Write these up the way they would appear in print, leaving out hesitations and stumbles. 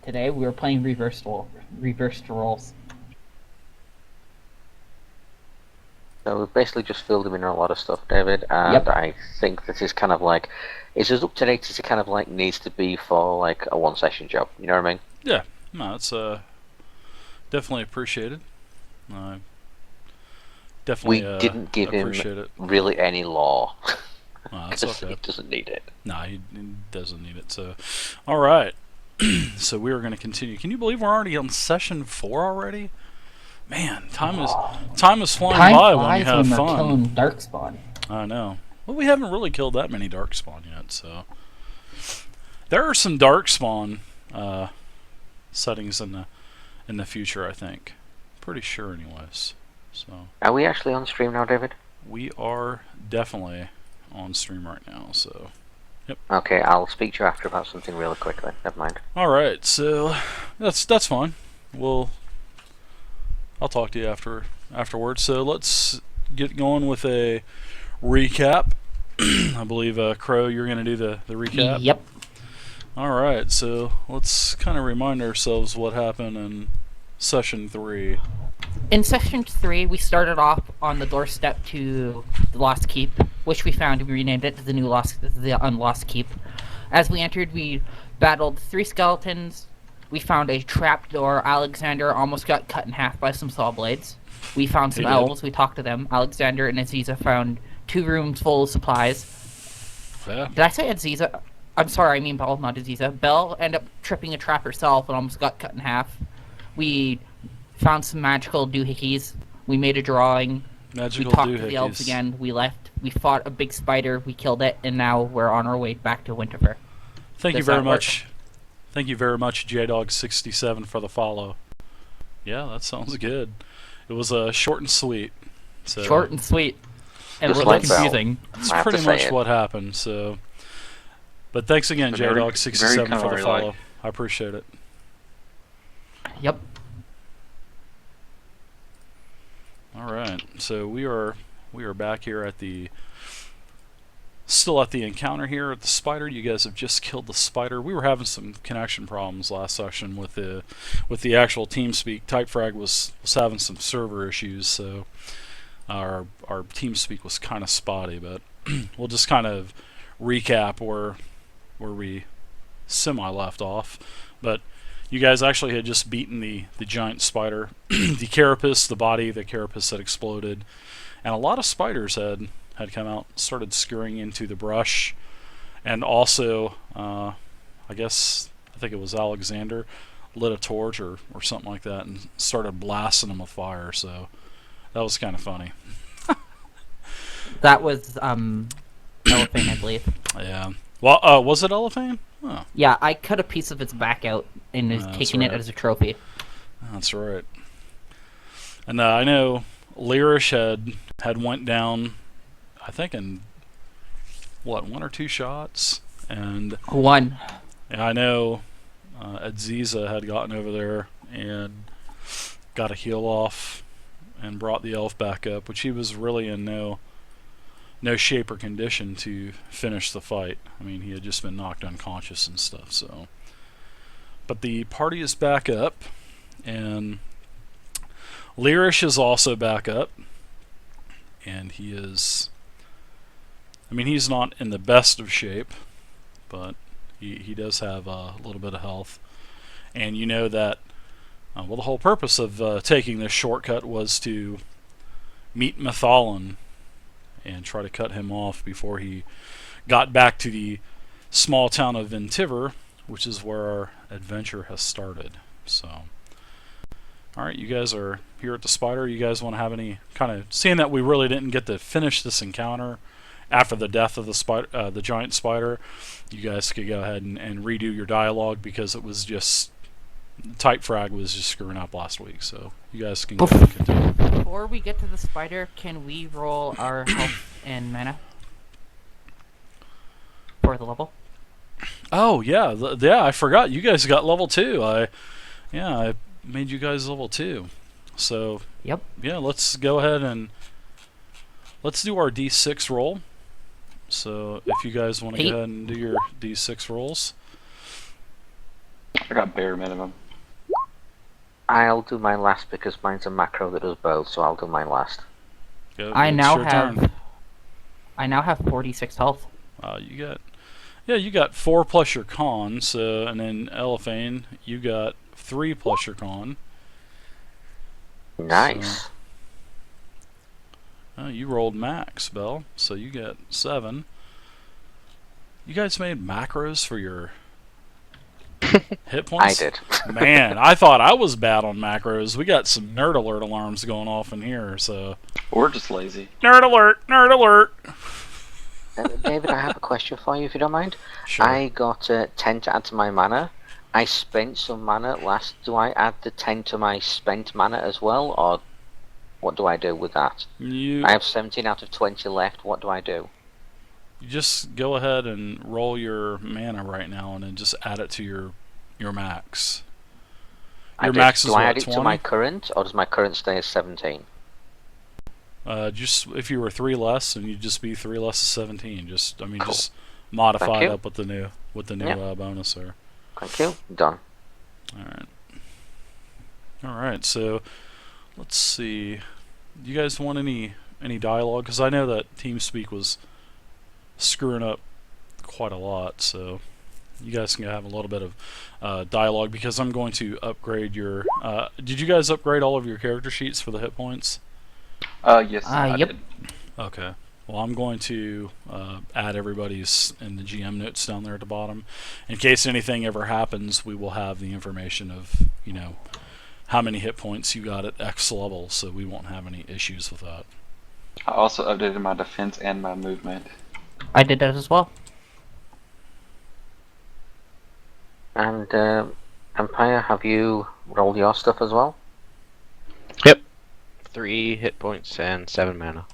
today. We were playing reversed roles. So we've basically just filled him in on a lot of stuff, David, and Yep. I think this is kind of like, it's as up to date as it kind of like needs to be for like a one session job. You know what I mean? Yeah, no, it's definitely appreciated. Uh, definitely We didn't give him appreciate it. really any lore That's because okay. he doesn't need it. Nah, he doesn't need it. So, all right. So we are going to continue. Can you believe we're already on session 4 already? Man, time is flying Time by when you flies have when we're fun. killing Darkspawn. I know. Well, we haven't really killed that many Darkspawn yet, so there are some Darkspawn settings in the future. I think, pretty sure, anyways. So Are we actually on stream now, David? we are definitely on stream right now. So Okay, I'll speak to you after about something really quickly. Never mind. all right, so that's fine. I'll talk to you afterwards. So let's get going with a recap. I believe Crow, you're going to do the recap. Yep. All right, so let's kind of remind ourselves what happened in session 3. In session 3, we started off on the doorstep to the Lost Keep, which we found and we renamed it to the Unlost Keep. As we entered, we battled 3 skeletons. We found a trap door. Alexander almost got cut in half by some saw blades. We found some elves. We talked to them. Alexander and Aziza found 2 rooms full of supplies. Yeah. Did I say Aziza? I'm sorry, I mean Belle, not Aziza. Belle ended up tripping a trap herself and almost got cut in half. We found some magical doohickeys. We made a drawing. Magical We talked to doohickeys. the elves again. We left. We fought a big spider. We killed it, and now we're on our way back to Winterfell. Thank you Does very that work? much. Thank you very much, JDog67, for the follow. Yeah, that sounds good. It was short and sweet. So Short and sweet, and a Just little like Belle. confusing. that's I have to pretty say much it. what happened. So, but thanks again, Very- JDog67, very for the calorie-like. follow. I appreciate it. Yep. All right, so we are back here at still at the encounter here at the spider. You guys have just killed the spider. We were having some connection problems last session with the actual TeamSpeak. Typefrag was having some server issues, so our TeamSpeak was kind of spotty. But we'll just kind of recap where we semi left off. But you guys actually had just beaten the giant spider, the carapace, the body of the carapace had exploded, and a lot of spiders had come out, started scurrying into the brush, and also, I think it was Alexander, lit a torch or something like that and started blasting them with fire, so that was kind of funny. That was Elephant, I believe. Yeah. Well, was it Elephant? Oh, Yeah, I cut a piece of its back out and is That's taking right. it as a trophy. that's right. And I know Lyrish had went down, I think in, 1 or 2 shots? And 1. I know Aziza had gotten over there and got a heal off and brought the elf back up, which he was really in no shape or condition to finish the fight. I mean, he had just been knocked unconscious and stuff, so. But the party is back up, and Lyrish is also back up, and he is, I mean, he's not in the best of shape, but he does have a little bit of health. And you know that, well, the whole purpose of taking this shortcut was to meet Mathalan and try to cut him off before he got back to the small town of Ventiver, which is where our adventure has started. So, alright, you guys are here at the spider. You guys want to have any kind of, seeing that we really didn't get to finish this encounter after the death of the spider, the giant spider, you guys could go ahead and redo your dialogue, because it was just, Typefrag was just screwing up last week, so you guys can go ahead and continue. Before we get to the spider, can we roll our health and mana for the level? Oh yeah, yeah. I forgot. You guys got level 2. I made you guys level 2. So Yep. yeah, let's go ahead and let's do our D6 roll. So if you guys want to go ahead and do your D6 rolls. I got bare minimum. I'll do mine last because mine's a macro that does both, so I'll do mine last. Go, I it's now your have. turn. I now have 46 health. You got 4 plus your con. So, and then Elephane, you got 3 plus your con. Nice. You rolled max, Bell. So you got 7. You guys made macros for your hit points? I did. Man, I thought I was bad on macros. We got some nerd alert alarms going off in here, so. We're just lazy. Nerd alert! Nerd alert! David, I have a question for you, if you don't mind. Sure. I got 10 to add to my mana. I spent some mana last. Do I add the 10 to my spent mana as well, or what do I do with that? I have 17 out of 20 left. What do I do? You just go ahead and roll your mana right now, and then just add it to your max. Your max is do I what, add it 20? to my current, or does my current stay as 17? Just if you were 3 less, then you'd just be 3 less than 17. Just just modify it up with the new bonus there. Thank you. Done. All right. So let's see. Do you guys want any dialogue? Because I know that TeamSpeak was screwing up quite a lot. So you guys can have a little bit of dialogue because I'm going to upgrade your. Did you guys upgrade all of your character sheets for the hit points? Yes, Yep. did. Okay. Well, I'm going to add everybody's in the GM notes down there at the bottom. In case anything ever happens, we will have the information of, how many hit points you got at X level, so we won't have any issues with that. I also updated my defense and my movement. I did that as well. And Empire, have you rolled your stuff as well? Yep. 3 hit points and 7 mana.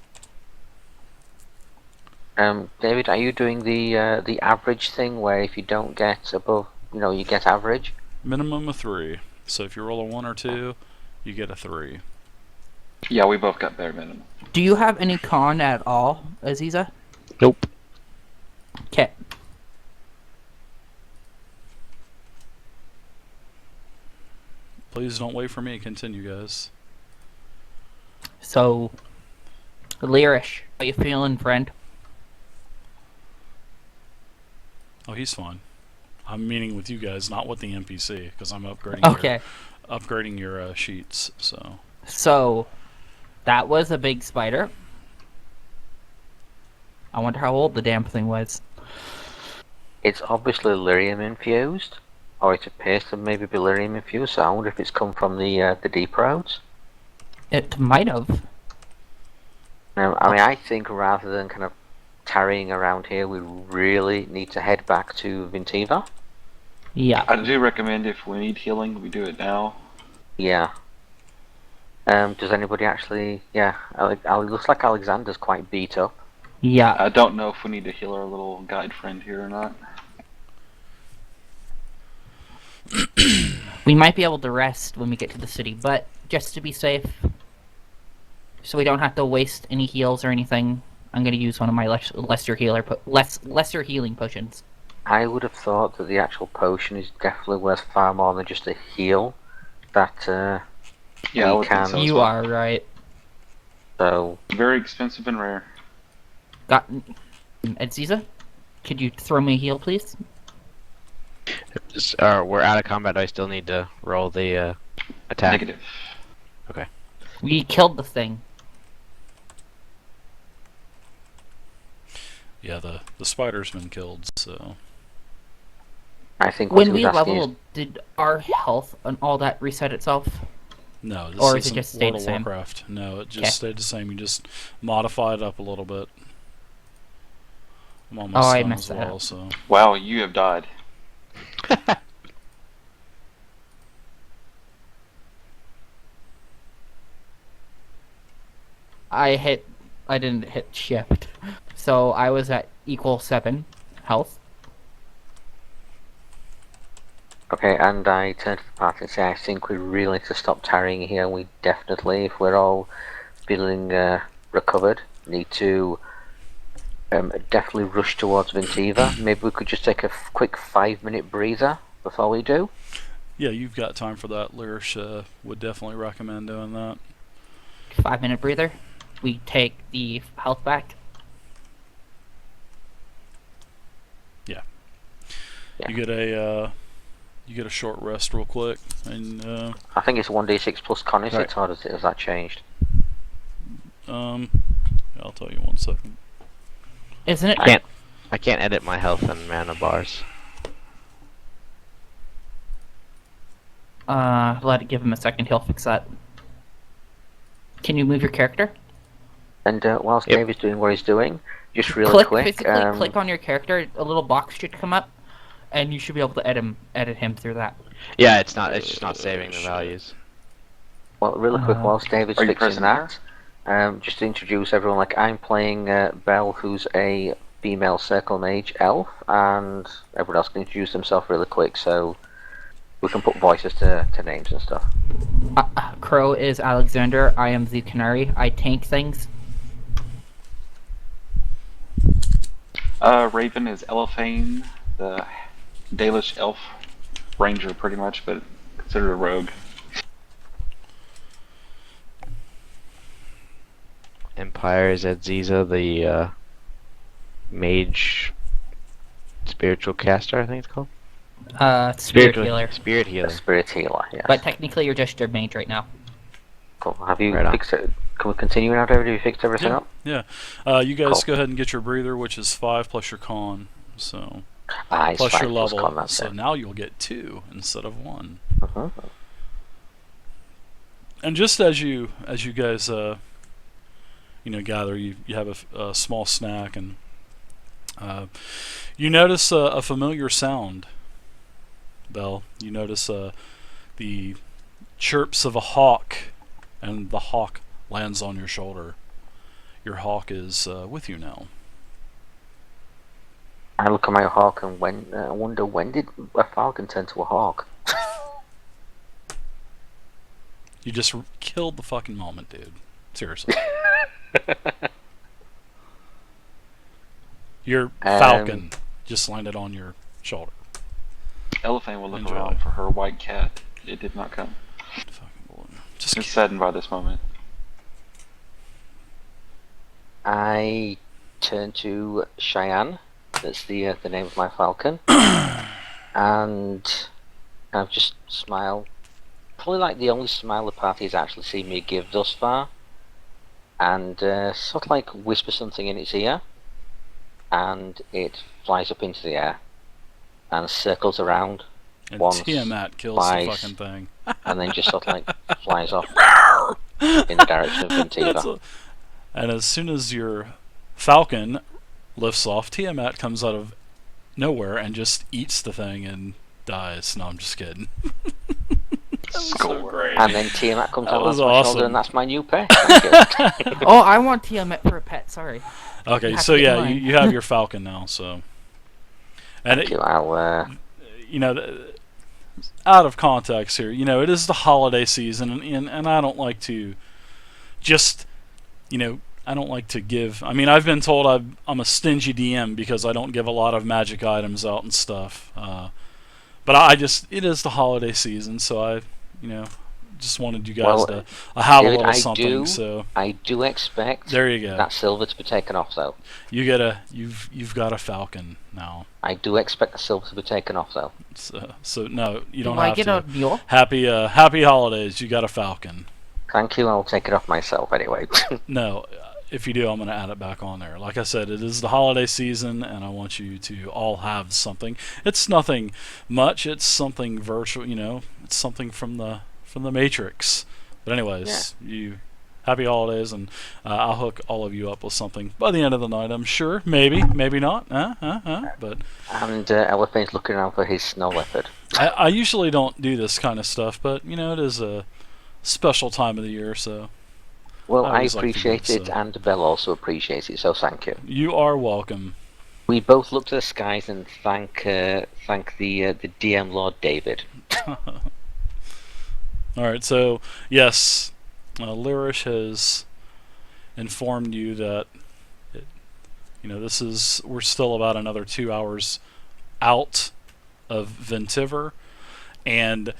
David, are you doing the average thing where if you don't get above, you get average? Minimum of 3. So if you roll a 1 or 2, you get a 3. Yeah, we both got bare minimum. Do you have any con at all, Aziza? Nope. Okay. Please don't wait for me. Continue, guys. So, Lyrish, how you feeling, friend? Oh, he's fine. I'm meeting with you guys, not with the NPC, because I'm upgrading. Okay. Upgrading your sheets. So, that was a big spider. I wonder how old the damn thing was. It's obviously lyrium infused, or it appears to maybe be lyrium infused. So I wonder if it's come from the deep roads. It might have. I think rather than kind of tarrying around here, we really need to head back to Vintiva. Yeah. I do recommend if we need healing, we do it now. Yeah. Does anybody actually? Yeah. Looks like Alexander's quite beat up. Yeah. I don't know if we need to heal our little guide friend here or not. We might be able to rest when we get to the city, but just to be safe, so we don't have to waste any heals or anything, I'm going to use one of my lesser healing potions. I would have thought that the actual potion is definitely worth far more than just a heal. That Yeah, I we would think can. so as You well. are right. So Very expensive and rare. Got Aziza, could you throw me a heal, please? We're out of combat. I still need to roll the attack. Negative. We killed the thing. Yeah, the spider's been killed, so. I think what When he was we asking is, leveled, did our health and all that reset itself? No, this Or is it isn't just stayed World the of same? Warcraft. No, it just Okay. stayed the same. You just modified it up a little bit. I'm Oh, almost I done messed as that well, up. so. Wow, you have died. I didn't hit shift. So I was at equal 7 health. okay, and I turned to the party and say, I think we really need to stop tarrying here. We definitely, if we're all feeling recovered, need to definitely rush towards Vintiva. Maybe we could just take a quick 5-minute breather before we do? Yeah, you've got time for that. Lyrish would definitely recommend doing that. 5-minute breather. We take the health back. Yeah. Yeah. You get a short rest real quick, and I think it's 1d6 plus con, is Right. it, or has that changed? I'll tell you 1 second. Isn't it? I can't edit my health and mana bars. Give him a second. He'll fix that. Can you move your character? And whilst Yep. Dave is doing what he's doing, just really Click quick. physically. Click on your character. A little box should come up, and you should be able to edit him through that. Yeah, it's just not saving the values. Well, really quick, whilst David's Are you fixing present that, just to introduce everyone, like, I'm playing Belle, who's a female circle mage elf, and everyone else can introduce themselves really quick, so we can put voices to names and stuff. Crow is Alexander. I am the Canary. I tank things. Raven is Elephane, the Dalish elf ranger, pretty much, but considered a rogue. Empire is Aziza, the mage spiritual caster, I think it's called. Spirit healer. Spirit A healer. spirit healer, yes. But technically, you're just a mage right now. Cool. Have you Right on. fixed it? Can we continue now, David? Have you fixed everything up? Yeah. You guys Cool. go ahead and get your breather, which is 5 plus your con. So It's plus 5 your plus level. con, that's So it. now you'll get 2 instead of 1. Mhm. And just as you guys gather, you have a small snack, and you notice a familiar sound. Belle, you notice the chirps of a hawk, and the hawk lands on your shoulder. Your hawk is with you now. I look at my hawk and wonder, when did a falcon turn to a hawk? You just killed the fucking moment, dude. Seriously. Your falcon just landed on your shoulder. Elephane will look Enjoy. around for her white cat. It did not come. Fucking balloon. Just It's saddened by this moment. I turn to Cheyenne. That's the name of my falcon, and I just smile. Probably like the only smile the party has actually seen me give thus far, and sort of like whisper something in its ear, and it flies up into the air and circles around and once, Tiamat kills twice. the fucking thing. and then just sort of like flies off in the direction of Ventiva. And as soon as your falcon lifts off, Tiamat comes out of nowhere and just eats the thing and dies. No, I'm just kidding. That was so great. And then Tiamat comes That out was of my awesome. shoulder, and that's my new pet. Thank you. Oh, I want Tiamat for a pet. Sorry. Okay, You have so to get yeah, mine. you have your falcon now. So, and Thank you. I'll out of context here, it is the holiday season, and I don't like to just, I don't like to give. I mean, I've been told I'm a stingy DM because I don't give a lot of magic items out and stuff. But it is the holiday season, so I, just wanted you guys to have David, a little something. So I do expect there you go. that silver to be taken off, though. You've got a falcon now. I do expect the silver to be taken off, though. So no, you don't Do I have get to. a mule? Happy holidays. You got a falcon. Thank you. I'll take it off myself anyway. No, if you do, I'm going to add it back on there. Like I said, it is the holiday season, and I want you to all have something. It's nothing much. It's something virtual. It's something from the Matrix. But anyways, happy holidays, and I'll hook all of you up with something by the end of the night. I'm sure. Maybe not. But And Elephane's looking around for his snow leopard. I usually don't do this kind of stuff, but it is a special time of the year, so. Well, I I always like to appreciate give, it, so. and Belle also appreciates it, so thank you. You are welcome. We both look to the skies and thank the DM Lord David. Alright, so, yes, Lyrish has informed you that, we're still about another 2 hours out of Ventiver, and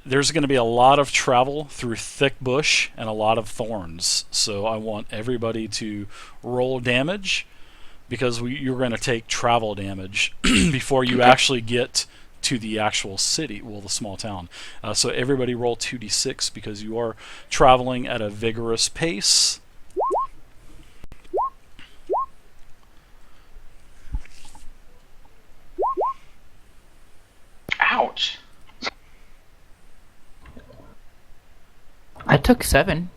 there's going to be a lot of travel through thick bush and a lot of thorns. So I want everybody to roll damage, because you're going to take travel damage before you actually get to the actual city, well, the small town. So everybody roll 2d6 because you are traveling at a vigorous pace. Ouch. I took 7.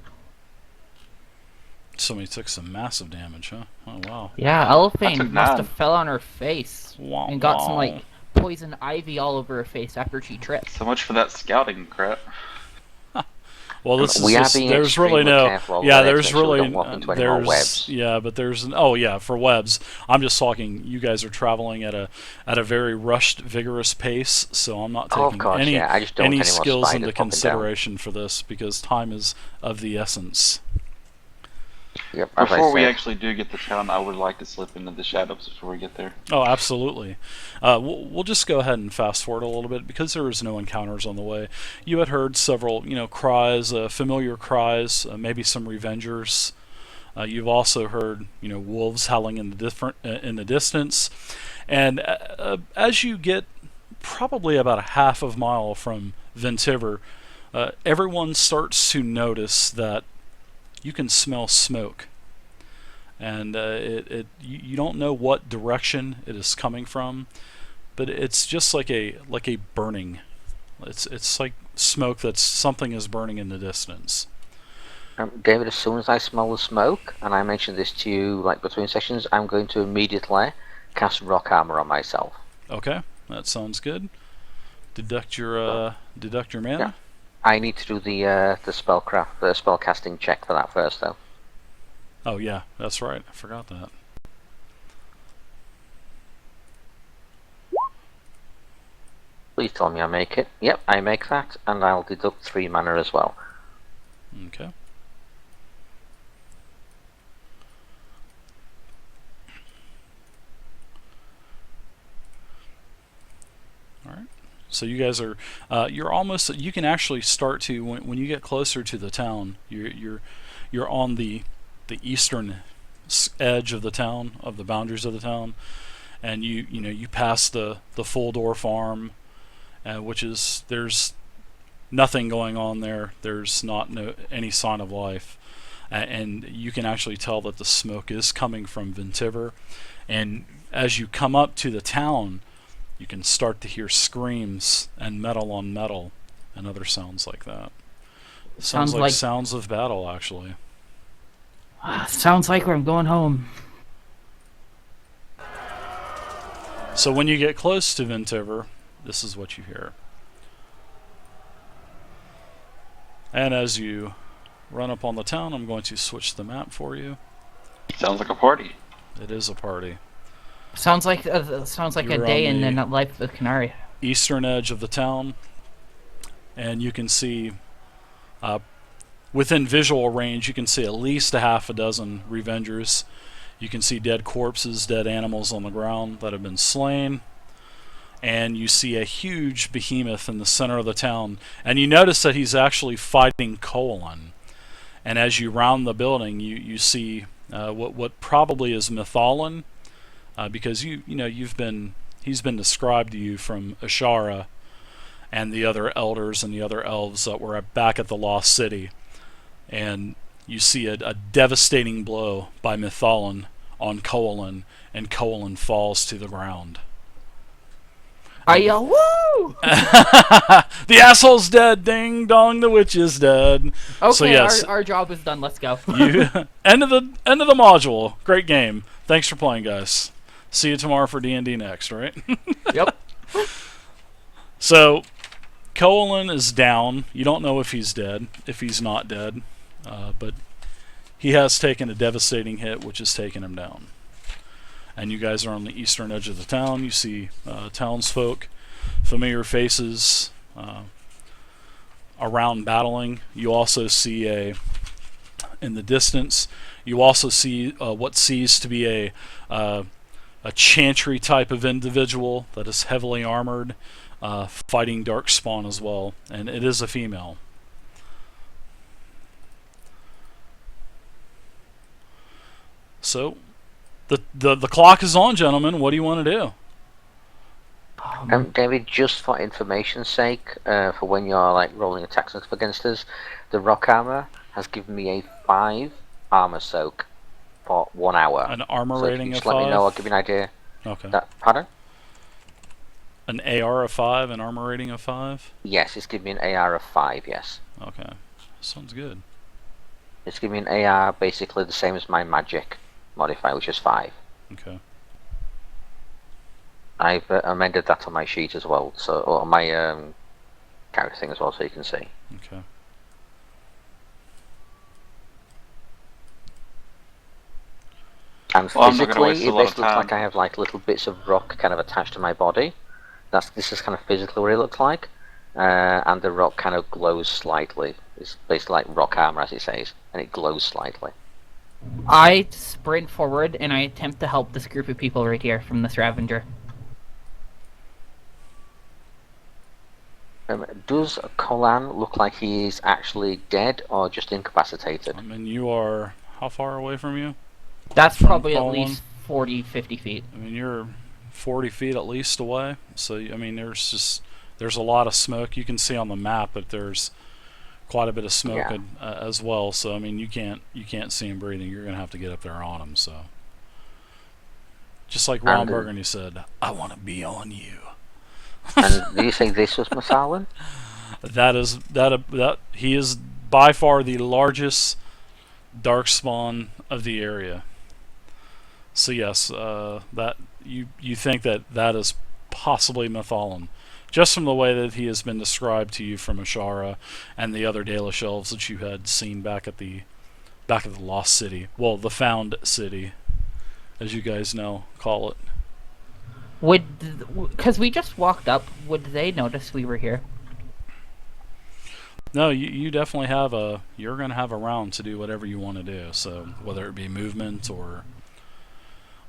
Somebody took some massive damage, huh? Oh, wow. Yeah, I Elephane took must 9. have fell on her face Wah, and got wah. some like poison ivy all over her face after she tripped. So much for that scouting crap. Well, this We is are just, being there's really extremely no, careful over yeah, there to there's make sure we really, don't walk into any more there's, webs. yeah, but there's, oh yeah, for webs. I'm just talking, you guys are traveling at a very rushed, vigorous pace, so I'm not Oh, of taking course, any yeah. I just don't any want any more skills spiders into popping down. consideration for this, because time is of the essence. Yep, as I Before we said. actually do get to town, I would like to slip into the shadows before we get there. Oh, absolutely. We'll just go ahead and fast forward a little bit because there was no encounters on the way. You had heard several, cries, familiar cries, maybe some revengers. You've also heard, wolves howling in the distance, and as you get probably about a half of a mile from Ventiver, everyone starts to notice that you can smell smoke. And you don't know what direction it is coming from, but it's just like a burning. It's like smoke that's something is burning in the distance. David, as soon as I smell the smoke, and I mentioned this to you like between sessions, I'm going to immediately cast rock armor on myself. Okay, that sounds good. Deduct your mana. Yeah. I need to do the spell casting check for that first, though. Oh yeah, that's right. I forgot that. Please tell me I make it. Yep, I make that, and I'll deduct 3 mana as well. Okay. All right. So you guys are you're almost, you can actually start to, when you get closer to the town, you're on the eastern edge of the town, of the boundaries of the town, and you pass the full door farm, which is, there's nothing going on there. There's not any sign of life, and you can actually tell that the smoke is coming from Ventiver. And as you come up to the town, you can start to hear screams and metal on metal and other sounds like that. Sounds like sounds of battle, actually. Sounds like I'm going home. So when you get close to Ventiver, this is what you hear. And as you run up on the town, I'm going to switch the map for you. Sounds like a party. It is a party. Sounds like a You're day on in the the life of Canary. Eastern edge of the town, and you can see within visual range, you can see at least a half a dozen Revengers. You can see dead corpses, dead animals on the ground that have been slain, and you see a huge behemoth in the center of the town, and you notice that he's actually fighting Colon. And as you round the building, you see what probably is Mythalon, because he's been described to you from Ashara and the other elders and the other elves that were back at the Lost City, and you see a devastating blow by Mythalon on Colon, and Colon falls to the ground. I yell, "Woo!" The asshole's dead. Ding dong, the witch is dead. Okay, So yes, our job is done. Let's go. end of the module. Great game. Thanks for playing, guys. See you tomorrow for D&D next, right? Yep. So, Colon is down. You don't know if he's dead, if he's not dead, but he has taken a devastating hit, which has taken him down. And you guys are on the eastern edge of the town. You see townsfolk, familiar faces around battling. You also see in the distance, you also see what sees to be a chantry type of individual that is heavily armored, fighting darkspawn as well, and it is a female. So, the clock is on, gentlemen. What do you want to do? David, just for information's sake, for when you're like rolling attacks and stuff against us, the rock armor has given me a 5 armor soak for 1 hour. An armor So if you rating can of just let 5? me know, I'll give you an idea. Okay. Pardon? An AR of 5, an armor rating of 5? Yes, it's giving me an AR of 5, yes. Okay. Sounds good. It's giving me an AR basically the same as my magic modifier, which is 5. Okay. I've amended that on my sheet as well, so or on my character thing as well, so you can see. Okay. And Well, I'm not gonna physically, waste a it lot of basically looks like time. I have like little bits of rock kind of attached to my body. This is kind of physically what it looks like, and the rock kind of glows slightly. It's basically like rock armor, as it says, and it glows slightly. I sprint forward and I attempt to help this group of people right here from this Ravager. Does Colan look like he is actually dead or just incapacitated? I mean, you are how far away from you? That's From probably at Colin? least 40, 50 feet. I mean, you're 40 feet at least away. So, I mean, there's a lot of smoke. You can see on the map that there's quite a bit of smoke as well. So, I mean, you can't see him breathing. You're gonna have to get up there on him. So, just like Ron Burgundy said, "I want to be on you." And do you say this was Masalan? That he is by far the largest darkspawn of the area. So yes, that you think that is possibly Mathalan, just from the way that he has been described to you from Ashara and the other Dalish elves that you had seen back at the Lost City. Well, the Found City, as you guys now call it. Because we just walked up, would they notice we were here? No, you definitely have you're going to have a round to do whatever you want to do. So whether it be movement or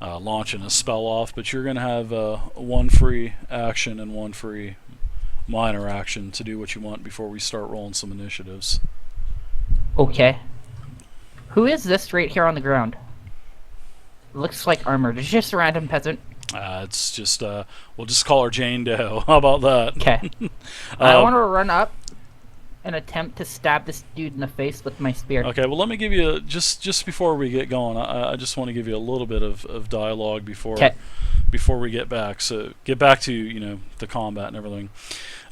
launching a spell off, but you're going to have one free action and one free minor action to do what you want before we start rolling some initiatives. Okay. Who is this right here on the ground? Looks like armored. It's just a random peasant. It's just we'll just call her Jane Doe. How about that? Okay. I want to run up and attempt to stab this dude in the face with my spear. Okay, well let me give you just before we get going. I just want to give you a little bit of dialogue before we get back. So get back to the combat and everything.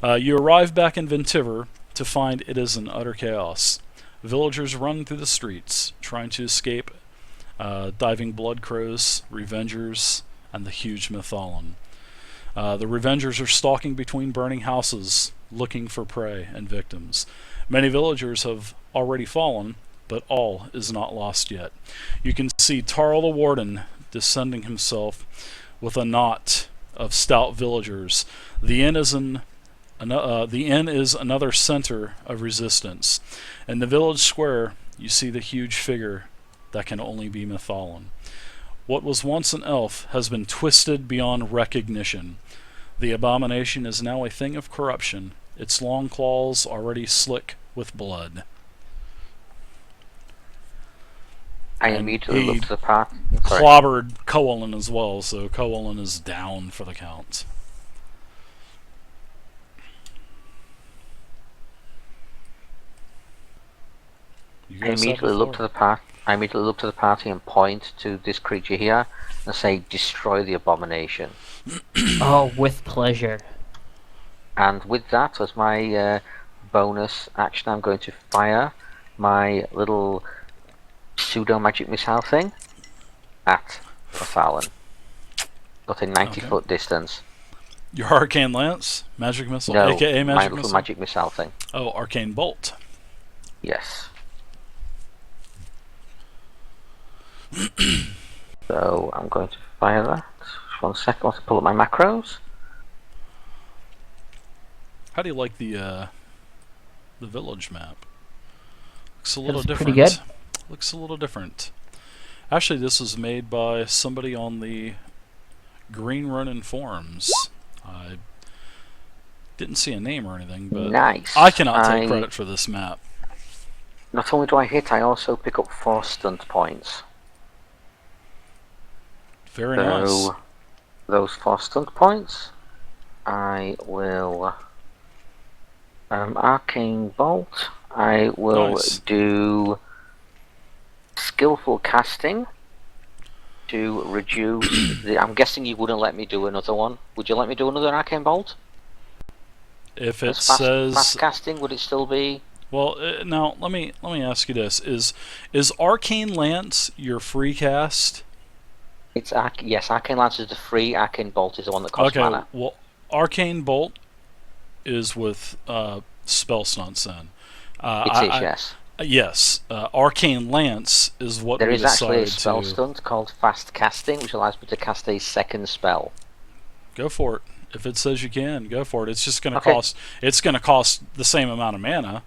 You arrive back in Ventiver to find it is an utter chaos. Villagers run through the streets trying to escape diving blood crows, revengers, and the huge Mathalan. The Revengers are stalking between burning houses, looking for prey and victims. Many villagers have already fallen, but all is not lost yet. You can see Tarl the Warden descending himself with a knot of stout villagers. The inn is another center of resistance. In the village square, you see the huge figure that can only be Mathalan. What was once an elf has been twisted beyond recognition. The abomination is now a thing of corruption, its long claws already slick with blood. I immediately looked to the path. Clobbered Coelin as well, so Coelin is down for the count. I immediately look to the path. I immediately look to the party and point to this creature here and say, "Destroy the abomination." Oh, with pleasure. And with that, as my bonus action, I'm going to fire my little pseudo magic missile thing at Mathalan. Got a 90-foot distance. Your arcane lance, magic missile, No, aka my magic little missile. magic missile thing. Oh, arcane bolt. Yes. So I'm going to fire that. Just 1 second, I want to pull up my macros. How do you like the village map? Looks a little Looks different. pretty good. Looks a little different. Actually, this was made by somebody on the Green Ronin Forms. I didn't see a name or anything, but Nice. I cannot take credit for this map. Not only do I hit, I also pick up 4 stunt points. Very nice. Those 4 stunt points, I will Arcane Bolt. I will do Skillful Casting to reduce the... I'm guessing you wouldn't let me do another one. Would you let me do another Arcane Bolt? If it says... says... Fast casting, would it still be... Well, now, let me ask you this. Is Arcane Lance your free cast? It's yes, Arcane Lance is the free, Arcane Bolt is the one that costs mana. Well, Arcane Bolt is with spell stunts then. Yes. Yes. Arcane Lance is what there we is actually a spell to... stunt called Fast Casting, which allows me to cast a second spell. Go for it. If it says you can, go for it. It's just going to cost... It's going to cost the same amount of mana.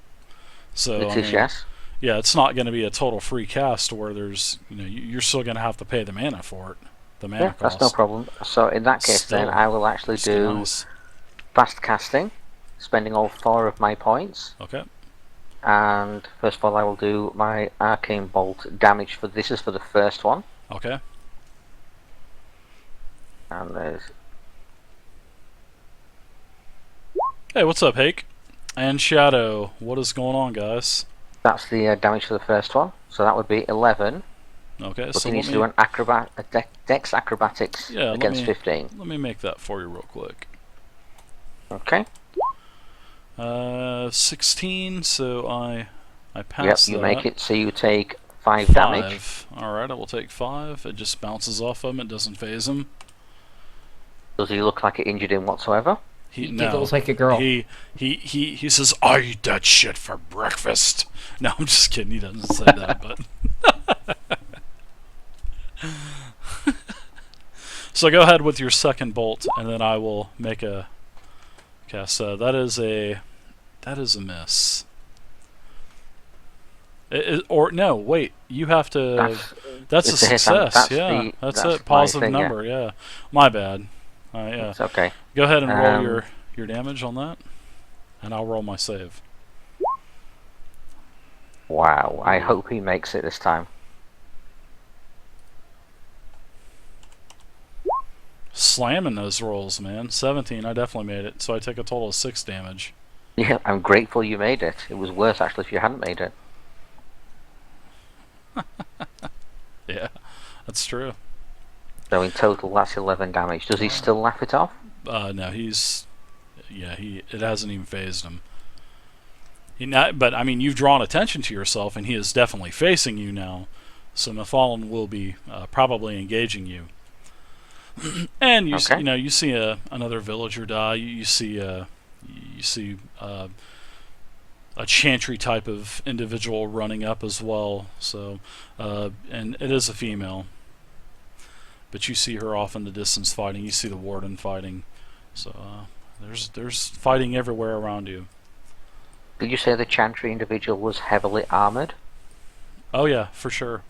So, Yes. Yeah, it's not going to be a total free cast where there's... you're still going to have to pay the mana for it. The mana cost. That's no problem. So in that case then, I will actually do Fast Casting, spending all 4 of my points. Okay. And first of all, I will do my Arcane Bolt damage for this is for the first one. Okay. And there's... Hey, what's up, Hake? And Shadow, what is going on, guys? That's the damage for the first one, so that would be 11. Okay, but so he needs to do an Dex Acrobatics against 15. Let me make that for you real quick. Okay. 16, so I pass that. Yep, you make it, so you take 5 damage. Alright, I will take 5. It just bounces off him, it doesn't phase him. Does he look like it injured him whatsoever? He giggles like a girl. He says, I eat that shit for breakfast. No, I'm just kidding, he doesn't say that, but... So go ahead with your second bolt, and then I will make a cast. That is a miss. Or no, wait. You have to. That's a success. That's a positive number. Yeah, my bad. Yeah. It's okay. Go ahead and roll your damage on that, and I'll roll my save. Wow! I hope he makes it this time. Slamming those rolls, man. 17, I definitely made it. So I take a total of 6 damage. Yeah, I'm grateful you made it. It was worse, actually, if you hadn't made it. Yeah, that's true. So in total, that's 11 damage. Does he still laugh it off? No, he's... Yeah, it hasn't even phased him. But, I mean, you've drawn attention to yourself, and he is definitely facing you now. So Nathalan will be probably engaging you. And you see another villager die. You see a chantry type of individual running up as well. So and it is a female, but you see her off in the distance fighting. You see the warden fighting. So there's fighting everywhere around you. Did you say the chantry individual was heavily armored? Oh yeah, for sure.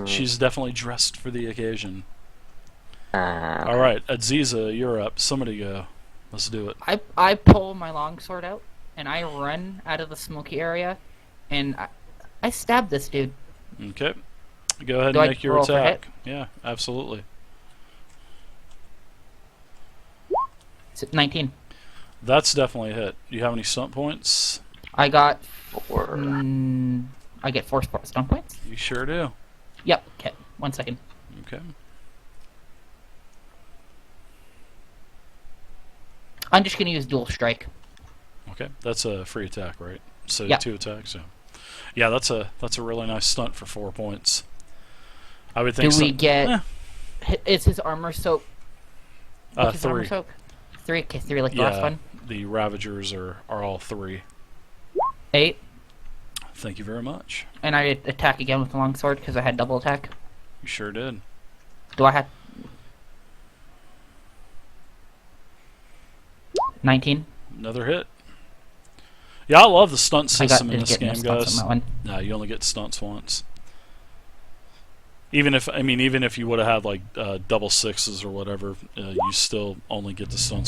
She's definitely dressed for the occasion. Okay. Alright, Aziza, you're up. Somebody go. Let's do it. I pull my longsword out, and I run out of the smoky area, and I stab this dude. Okay. Go ahead and make your attack. Yeah, absolutely. It's 19. That's definitely a hit. Do you have any stunt points? I got... I get 4 stunt points? You sure do. Yep. Okay. 1 second. Okay. I'm just gonna use dual strike. Okay, that's a free attack, right? So yep. 2 attacks. Yeah, that's a really nice stunt for 4 points. I would think. Do we get? Is his armor soak? 3. His armor soak? 3. Okay, 3 like the last one. The Ravagers are all 3. 8. Thank you very much. And I attack again with the longsword because I had double attack. You sure did. Do I have 19? Another hit. Yeah, I love the stunt system in this game, no guys. on that one. No, you only get stunts once. Even if you would have had like double sixes or whatever, you still only get the stone